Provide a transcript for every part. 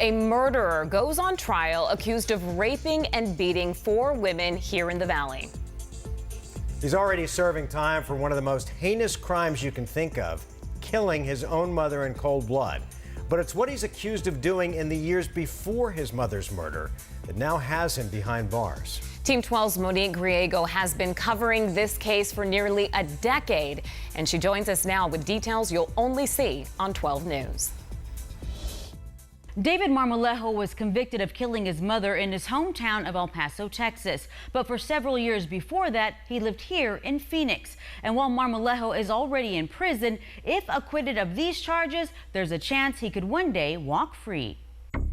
A murderer goes on trial accused of raping and beating 4 women here in the Valley. He's already serving time for one of the most heinous crimes you can think of, killing his own mother in cold blood. But it's what he's accused of doing in the years before his mother's murder that now has him behind bars. Team 12's Monique Griego has been covering this case for nearly a decade, and she joins us now with details you'll only see on 12 News. David Marmolejo was convicted of killing his mother in his hometown of El Paso, Texas. But for several years before that, he lived here in Phoenix. And while Marmolejo is already in prison, if acquitted of these charges, there's a chance he could one day walk free.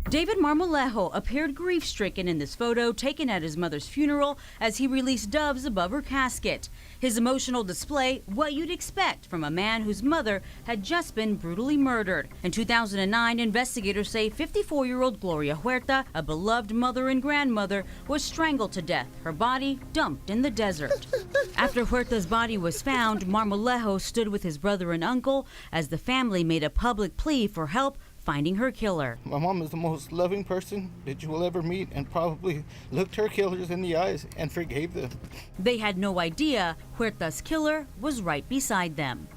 David Marmolejo appeared grief-stricken in this photo taken at his mother's funeral as he released doves above her casket. His emotional display, what you'd expect from a man whose mother had just been brutally murdered. In 2009, investigators say 54-year-old Gloria Huerta, a beloved mother and grandmother, was strangled to death, her body dumped in the desert. After Huerta's body was found, Marmolejo stood with his brother and uncle as the family made a public plea for help finding her killer. My mom is the most loving person that you will ever meet, and probably looked her killers in the eyes and forgave them. They had no idea Huerta's killer was right beside them.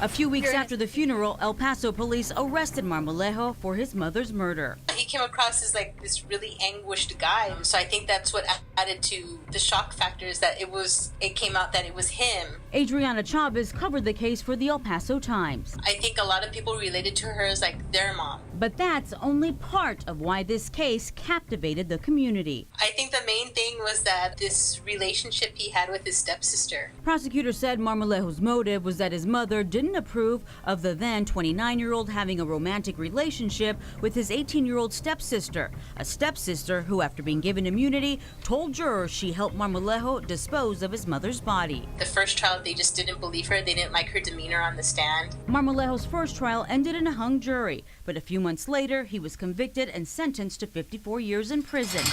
A few weeks after the funeral, El Paso police arrested Marmolejo for his mother's murder. He came across as like this really anguished guy, so I think that's what added to the shock factor, is that it came out that it was him. Adriana Chavez covered the case for the El Paso Times. I think a lot of people related to her as like their mom. But that's only part of why this case captivated the community. I think the main thing was that this relationship he had with his stepsister. Prosecutors said Marmolejo's motive was that his mother didn't approve of the then 29-year-old having a romantic relationship with his 18-year-old stepsister, a stepsister who, after being given immunity, told jurors she helped Marmolejo dispose of his mother's body. The first trial, they just didn't believe her. They didn't like her demeanor on the stand. Marmolejo's first trial ended in a hung jury, but a few months later, he was convicted and sentenced to 54 years in prison.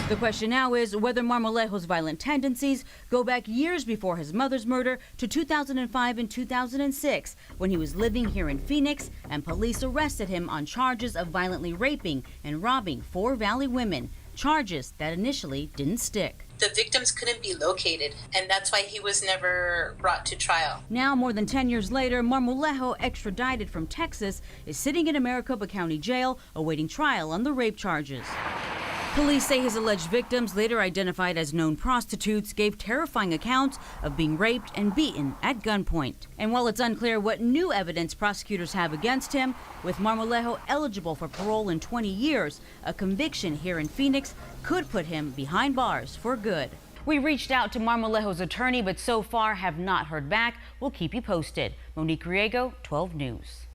The question now is whether Marmolejo's violent tendencies go back years before his mother's murder to 2005 and 2006, when he was living here in Phoenix and police arrested him on charges of violently raping and robbing 4 Valley women, charges that initially didn't stick. The victims couldn't be located, and that's why he was never brought to trial. Now, more than 10 years later, Marmolejo, extradited from Texas, is sitting in a Maricopa County jail awaiting trial on the rape charges. Police say his alleged victims, later identified as known prostitutes, gave terrifying accounts of being raped and beaten at gunpoint. And while it's unclear what new evidence prosecutors have against him, with Marmolejo eligible for parole in 20 years, a conviction here in Phoenix could put him behind bars for good. We reached out to Marmolejo's attorney, but so far have not heard back. We'll keep you posted. Monique Griego, 12 News.